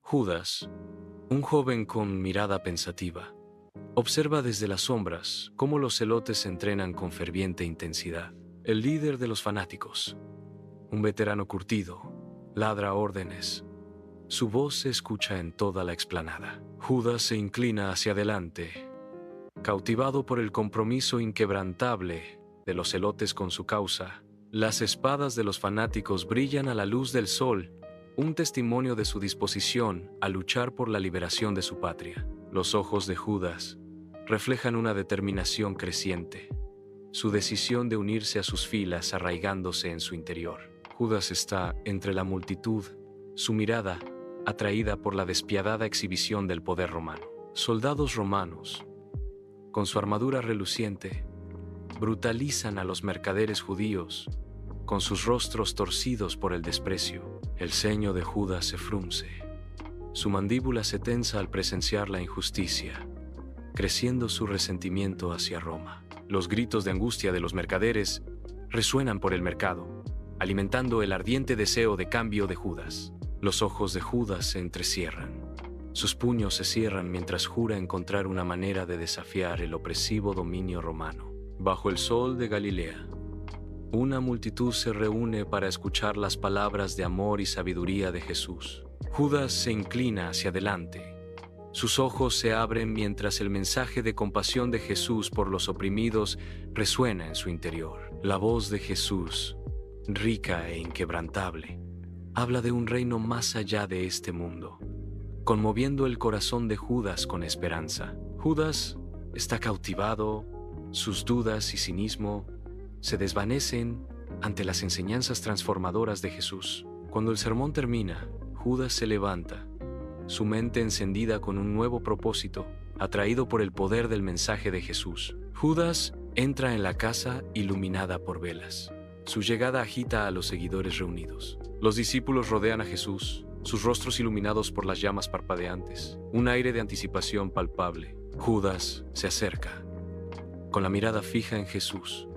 Judas, un joven con mirada pensativa, observa desde las sombras cómo los celotes se entrenan con ferviente intensidad. El líder de los fanáticos, un veterano curtido, ladra órdenes. Su voz se escucha en toda la explanada. Judas se inclina hacia adelante, cautivado por el compromiso inquebrantable de los celotes con su causa. Las espadas de los fanáticos brillan a la luz del sol, un testimonio de su disposición a luchar por la liberación de su patria. Los ojos de Judas reflejan una determinación creciente, su decisión de unirse a sus filas arraigándose en su interior. Judas está entre la multitud, su mirada atraída por la despiadada exhibición del poder romano. Soldados romanos, con su armadura reluciente, brutalizan a los mercaderes judíos, con sus rostros torcidos por el desprecio. El ceño de Judas se frunce. Su mandíbula se tensa al presenciar la injusticia, creciendo su resentimiento hacia Roma. Los gritos de angustia de los mercaderes resuenan por el mercado, alimentando el ardiente deseo de cambio de Judas. Los ojos de Judas se entrecierran. Sus puños se cierran mientras jura encontrar una manera de desafiar el opresivo dominio romano. Bajo el sol de Galilea, una multitud se reúne para escuchar las palabras de amor y sabiduría de Jesús. Judas se inclina hacia adelante. Sus ojos se abren mientras el mensaje de compasión de Jesús por los oprimidos resuena en su interior. La voz de Jesús, rica e inquebrantable, habla de un reino más allá de este mundo, conmoviendo el corazón de Judas con esperanza. Judas está cautivado, sus dudas y cinismo se desvanecen ante las enseñanzas transformadoras de Jesús. Cuando el sermón termina, Judas se levanta, su mente encendida con un nuevo propósito, atraído por el poder del mensaje de Jesús. Judas entra en la casa iluminada por velas. Su llegada agita a los seguidores reunidos. Los discípulos rodean a Jesús, sus rostros iluminados por las llamas parpadeantes, un aire de anticipación palpable. Judas se acerca, con la mirada fija en Jesús,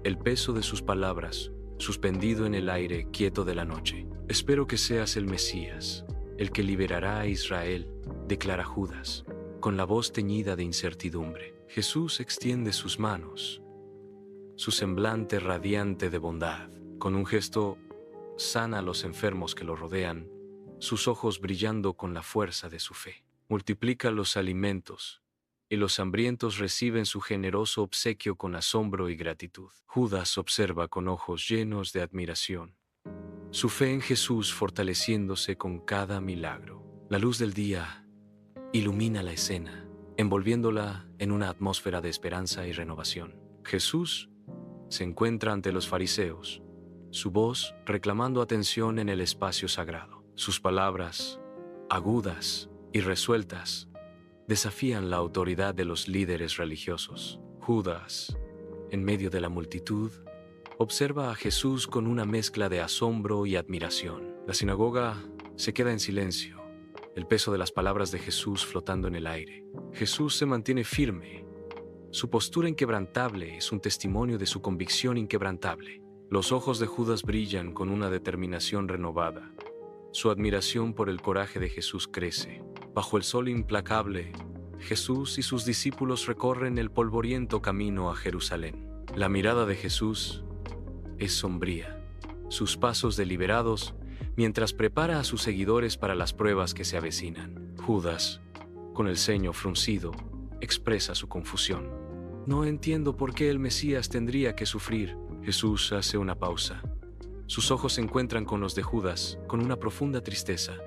el peso de sus palabras suspendido en el aire quieto de la noche. Espero que seas el Mesías, el que liberará a Israel, declara Judas, con la voz teñida de incertidumbre. Jesús extiende sus manos, su semblante radiante de bondad. Con un gesto sana a los enfermos que lo rodean, sus ojos brillando con la fuerza de su fe. Multiplica los alimentos, y los hambrientos reciben su generoso obsequio con asombro y gratitud. Judas observa con ojos llenos de admiración, su fe en Jesús fortaleciéndose con cada milagro. La luz del día ilumina la escena, envolviéndola en una atmósfera de esperanza y renovación. Jesús se encuentra ante los fariseos, su voz reclamando atención en el espacio sagrado. Sus palabras, agudas y resueltas, desafían la autoridad de los líderes religiosos. Judas, en medio de la multitud, observa a Jesús con una mezcla de asombro y admiración. La sinagoga se queda en silencio, el peso de las palabras de Jesús flotando en el aire. Jesús se mantiene firme. Su postura inquebrantable es un testimonio de su convicción inquebrantable. Los ojos de Judas brillan con una determinación renovada. Su admiración por el coraje de Jesús crece. Bajo el sol implacable, Jesús y sus discípulos recorren el polvoriento camino a Jerusalén. La mirada de Jesús es sombría, sus pasos deliberados, mientras prepara a sus seguidores para las pruebas que se avecinan. Judas, con el ceño fruncido, expresa su confusión. No entiendo por qué el Mesías tendría que sufrir. Jesús hace una pausa. Sus ojos se encuentran con los de Judas, con una profunda tristeza,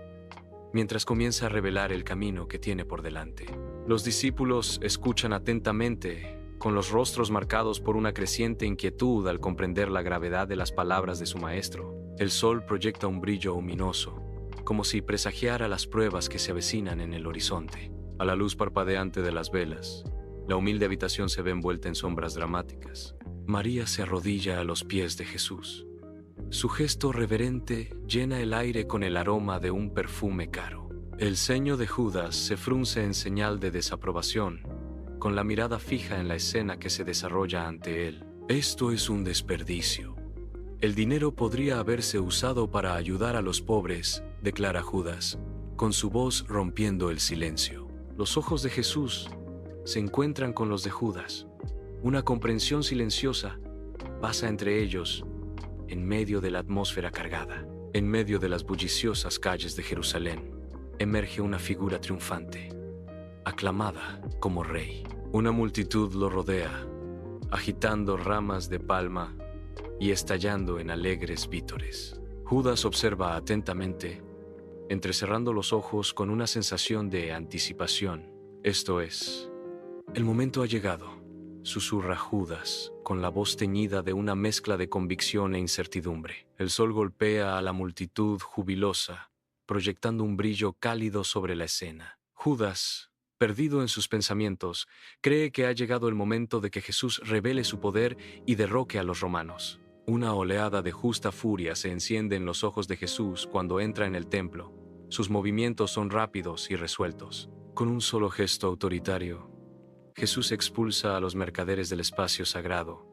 mientras comienza a revelar el camino que tiene por delante. Los discípulos escuchan atentamente, con los rostros marcados por una creciente inquietud al comprender la gravedad de las palabras de su maestro. El sol proyecta un brillo ominoso, como si presagiara las pruebas que se avecinan en el horizonte. A la luz parpadeante de las velas, la humilde habitación se ve envuelta en sombras dramáticas. María se arrodilla a los pies de Jesús. Su gesto reverente llena el aire con el aroma de un perfume caro. El ceño de Judas se frunce en señal de desaprobación, con la mirada fija en la escena que se desarrolla ante él. Esto es un desperdicio. El dinero podría haberse usado para ayudar a los pobres, declara Judas, con su voz rompiendo el silencio. Los ojos de Jesús se encuentran con los de Judas. Una comprensión silenciosa pasa entre ellos en medio de la atmósfera cargada. En medio de las bulliciosas calles de Jerusalén, emerge una figura triunfante, aclamada como rey. Una multitud lo rodea, agitando ramas de palma y estallando en alegres vítores. Judas observa atentamente, entrecerrando los ojos con una sensación de anticipación. Esto es, el momento ha llegado, susurra Judas, con la voz teñida de una mezcla de convicción e incertidumbre. El sol golpea a la multitud jubilosa, proyectando un brillo cálido sobre la escena. Judas, perdido en sus pensamientos, cree que ha llegado el momento de que Jesús revele su poder y derroque a los romanos. Una oleada de justa furia se enciende en los ojos de Jesús cuando entra en el templo. Sus movimientos son rápidos y resueltos. Con un solo gesto autoritario, Jesús expulsa a los mercaderes del espacio sagrado,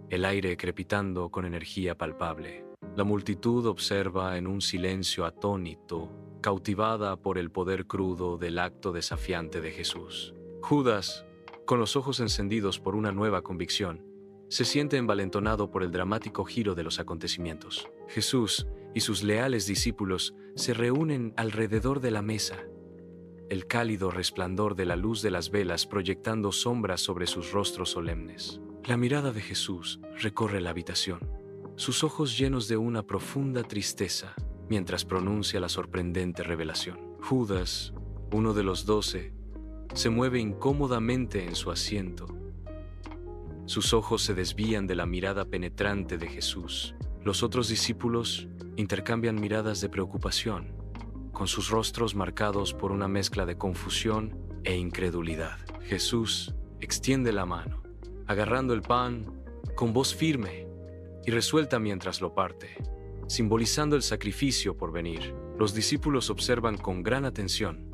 el aire crepitando con energía palpable. La multitud observa en un silencio atónito, cautivada por el poder crudo del acto desafiante de Jesús. Judas, con los ojos encendidos por una nueva convicción, se siente envalentonado por el dramático giro de los acontecimientos. Jesús y sus leales discípulos se reúnen alrededor de la mesa, el cálido resplandor de la luz de las velas proyectando sombras sobre sus rostros solemnes. La mirada de Jesús recorre la habitación, sus ojos llenos de una profunda tristeza, mientras pronuncia la sorprendente revelación. Judas, uno de los 12, se mueve incómodamente en su asiento. Sus ojos se desvían de la mirada penetrante de Jesús. Los otros discípulos intercambian miradas de preocupación, con sus rostros marcados por una mezcla de confusión e incredulidad. Jesús extiende la mano, agarrando el pan con voz firme y resuelta mientras lo parte, simbolizando el sacrificio por venir. Los discípulos observan con gran atención.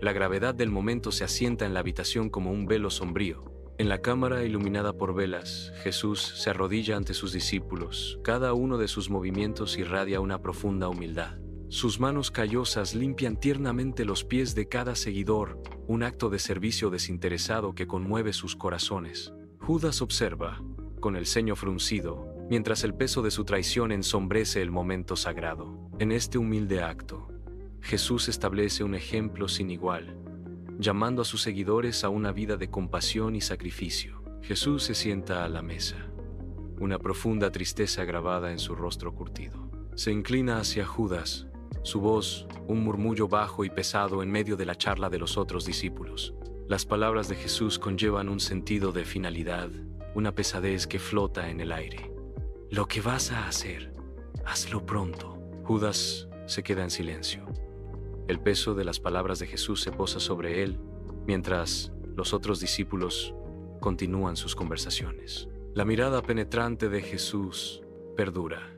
La gravedad del momento se asienta en la habitación como un velo sombrío. En la cámara iluminada por velas, Jesús se arrodilla ante sus discípulos. Cada uno de sus movimientos irradia una profunda humildad. Sus manos callosas limpian tiernamente los pies de cada seguidor, un acto de servicio desinteresado que conmueve sus corazones. Judas observa, con el ceño fruncido, mientras el peso de su traición ensombrece el momento sagrado. En este humilde acto, Jesús establece un ejemplo sin igual, llamando a sus seguidores a una vida de compasión y sacrificio. Jesús se sienta a la mesa, una profunda tristeza grabada en su rostro curtido. Se inclina hacia Judas, su voz, un murmullo bajo y pesado en medio de la charla de los otros discípulos. Las palabras de Jesús conllevan un sentido de finalidad, una pesadez que flota en el aire. Lo que vas a hacer, hazlo pronto. Judas se queda en silencio. El peso de las palabras de Jesús se posa sobre él, mientras los otros discípulos continúan sus conversaciones. La mirada penetrante de Jesús perdura,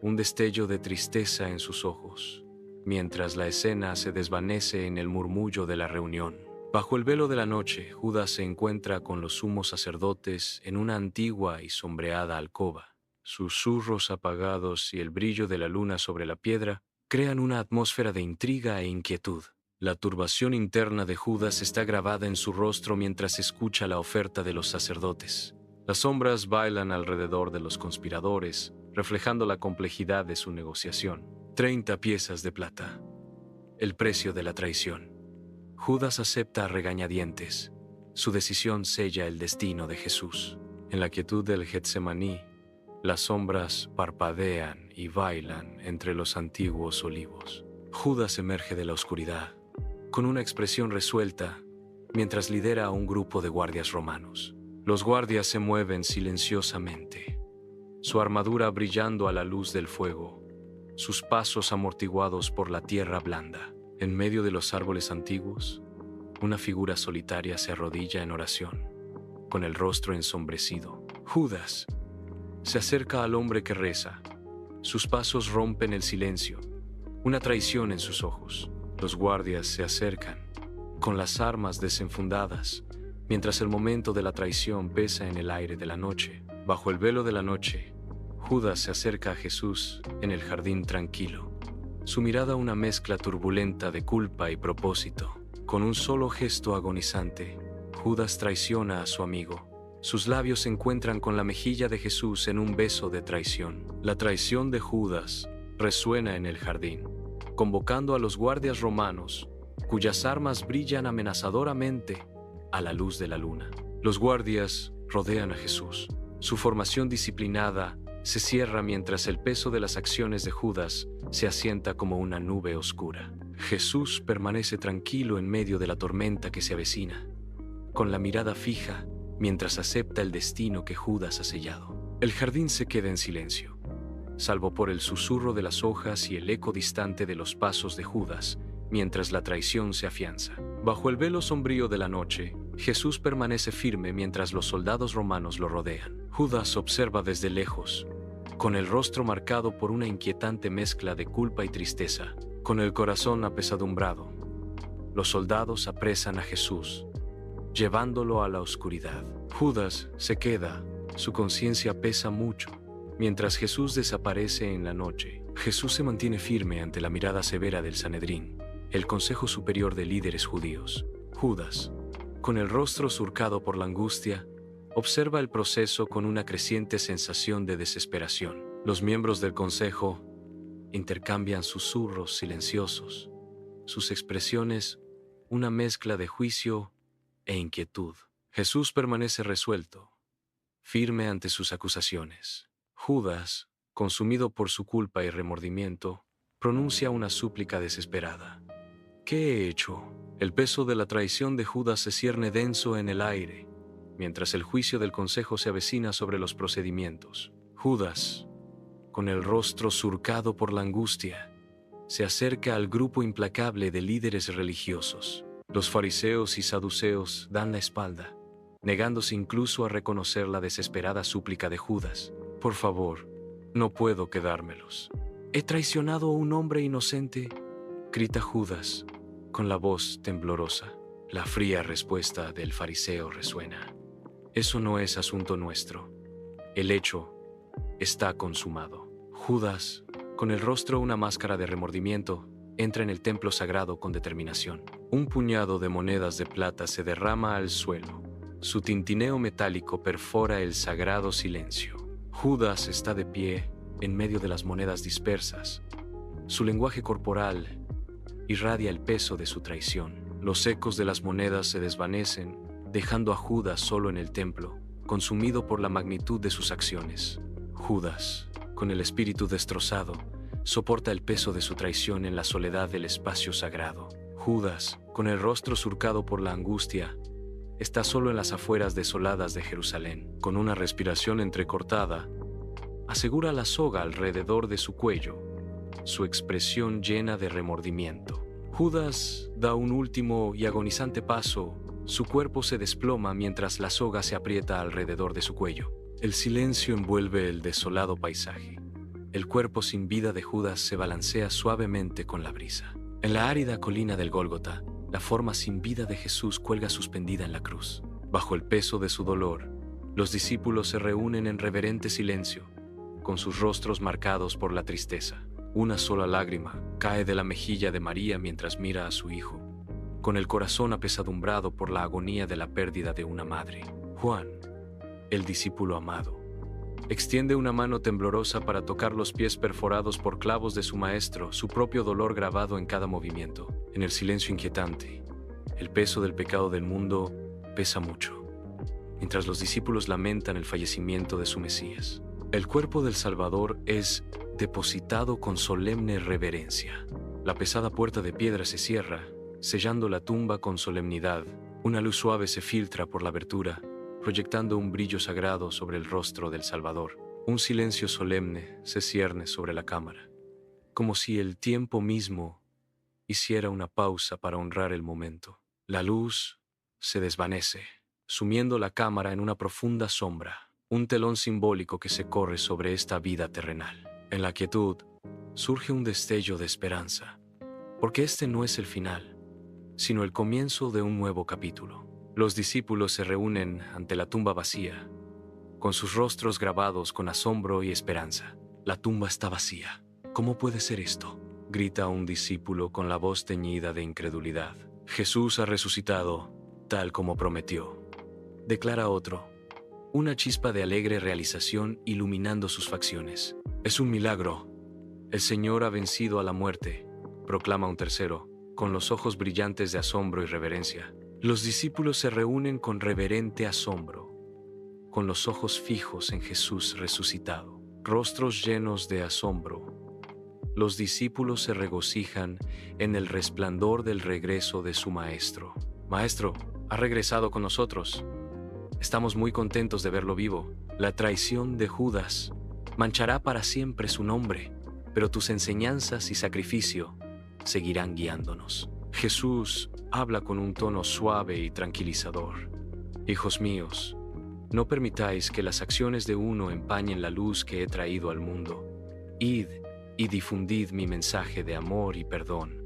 un destello de tristeza en sus ojos, mientras la escena se desvanece en el murmullo de la reunión. Bajo el velo de la noche, Judas se encuentra con los sumos sacerdotes en una antigua y sombreada alcoba. Susurros apagados y el brillo de la luna sobre la piedra crean una atmósfera de intriga e inquietud. La turbación interna de Judas está grabada en su rostro mientras escucha la oferta de los sacerdotes. Las sombras bailan alrededor de los conspiradores, reflejando la complejidad de su negociación. 30 piezas de plata. El precio de la traición. Judas acepta a regañadientes. Su decisión sella el destino de Jesús. En la quietud del Getsemaní, las sombras parpadean y bailan entre los antiguos olivos. Judas emerge de la oscuridad, con una expresión resuelta, mientras lidera a un grupo de guardias romanos. Los guardias se mueven silenciosamente, su armadura brillando a la luz del fuego, sus pasos amortiguados por la tierra blanda. En medio de los árboles antiguos, una figura solitaria se arrodilla en oración, con el rostro ensombrecido. Judas se acerca al hombre que reza. Sus pasos rompen el silencio, una traición en sus ojos. Los guardias se acercan, con las armas desenfundadas, mientras el momento de la traición pesa en el aire de la noche. Bajo el velo de la noche, Judas se acerca a Jesús en el jardín tranquilo. su mirada una mezcla turbulenta de culpa y propósito. Con un solo gesto agonizante, Judas traiciona a su amigo. Sus labios se encuentran con la mejilla de Jesús en un beso de traición. La traición de Judas resuena en el jardín, convocando a los guardias romanos, cuyas armas brillan amenazadoramente a la luz de la luna. Los guardias rodean a Jesús. Su formación disciplinada se cierra mientras el peso de las acciones de Judas se asienta como una nube oscura. Jesús permanece tranquilo en medio de la tormenta que se avecina, con la mirada fija mientras acepta el destino que Judas ha sellado. El jardín se queda en silencio, salvo por el susurro de las hojas y el eco distante de los pasos de Judas, mientras la traición se afianza. Bajo el velo sombrío de la noche, Jesús permanece firme mientras los soldados romanos lo rodean. Judas observa desde lejos, con el rostro marcado por una inquietante mezcla de culpa y tristeza, con el corazón apesadumbrado. Los soldados apresan a Jesús, llevándolo a la oscuridad. Judas se queda, su conciencia pesa mucho. Mientras Jesús desaparece en la noche, Jesús se mantiene firme ante la mirada severa del Sanedrín, el Consejo Superior de Líderes Judíos. Judas, con el rostro surcado por la angustia, observa el proceso con una creciente sensación de desesperación. Los miembros del Consejo intercambian susurros silenciosos, sus expresiones una mezcla de juicio e inquietud. Jesús permanece resuelto, firme ante sus acusaciones. Judas, consumido por su culpa y remordimiento, pronuncia una súplica desesperada. ¿Qué he hecho? El peso de la traición de Judas se cierne denso en el aire, mientras el juicio del consejo se avecina sobre los procedimientos. Judas, con el rostro surcado por la angustia, se acerca al grupo implacable de líderes religiosos. Los fariseos y saduceos dan la espalda, negándose incluso a reconocer la desesperada súplica de Judas. Por favor, no puedo quedármelos. ¿He traicionado a un hombre inocente?, grita Judas, con la voz temblorosa. La fría respuesta del fariseo resuena. Eso no es asunto nuestro. El hecho está consumado. Judas, con el rostro una máscara de remordimiento, entra en el templo sagrado con determinación. Un puñado de monedas de plata se derrama al suelo. Su tintineo metálico perfora el sagrado silencio. Judas está de pie en medio de las monedas dispersas. Su lenguaje corporal irradia el peso de su traición. Los ecos de las monedas se desvanecen, dejando a Judas solo en el templo, consumido por la magnitud de sus acciones. Judas, con el espíritu destrozado, soporta el peso de su traición en la soledad del espacio sagrado. Judas, con el rostro surcado por la angustia, está solo en las afueras desoladas de Jerusalén. Con una respiración entrecortada, asegura la soga alrededor de su cuello, su expresión llena de remordimiento. Judas da un último y agonizante paso. Su cuerpo se desploma mientras la soga se aprieta alrededor de su cuello. El silencio envuelve el desolado paisaje. El cuerpo sin vida de Judas se balancea suavemente con la brisa. En la árida colina del Gólgota, la forma sin vida de Jesús cuelga suspendida en la cruz. Bajo el peso de su dolor, los discípulos se reúnen en reverente silencio, con sus rostros marcados por la tristeza. Una sola lágrima cae de la mejilla de María mientras mira a su hijo, con el corazón apesadumbrado por la agonía de la pérdida de una madre. Juan, el discípulo amado, extiende una mano temblorosa para tocar los pies perforados por clavos de su maestro, su propio dolor grabado en cada movimiento. En el silencio inquietante, el peso del pecado del mundo pesa mucho, mientras los discípulos lamentan el fallecimiento de su Mesías. El cuerpo del Salvador es depositado con solemne reverencia. La pesada puerta de piedra se cierra, sellando la tumba con solemnidad. Una luz suave se filtra por la abertura, proyectando un brillo sagrado sobre el rostro del Salvador. Un silencio solemne se cierne sobre la cámara, como si el tiempo mismo hiciera una pausa para honrar el momento. La luz se desvanece, sumiendo la cámara en una profunda sombra, un telón simbólico que se corre sobre esta vida terrenal. En la quietud surge un destello de esperanza, porque este no es el final, sino el comienzo de un nuevo capítulo. Los discípulos se reúnen ante la tumba vacía, con sus rostros grabados con asombro y esperanza. La tumba está vacía. ¿Cómo puede ser esto? grita un discípulo con la voz teñida de incredulidad. Jesús ha resucitado, tal como prometió, declara otro, una chispa de alegre realización iluminando sus facciones. Es un milagro. El Señor ha vencido a la muerte, proclama un tercero, con los ojos brillantes de asombro y reverencia. Los discípulos se reúnen con reverente asombro, con los ojos fijos en Jesús resucitado, rostros llenos de asombro. Los discípulos se regocijan en el resplandor del regreso de su Maestro. Maestro, ha regresado con nosotros. Estamos muy contentos de verlo vivo. La traición de Judas manchará para siempre su nombre, pero tus enseñanzas y sacrificio seguirán guiándonos. Jesús habla con un tono suave y tranquilizador. Hijos míos, no permitáis que las acciones de uno empañen la luz que he traído al mundo. Id y difundid mi mensaje de amor y perdón.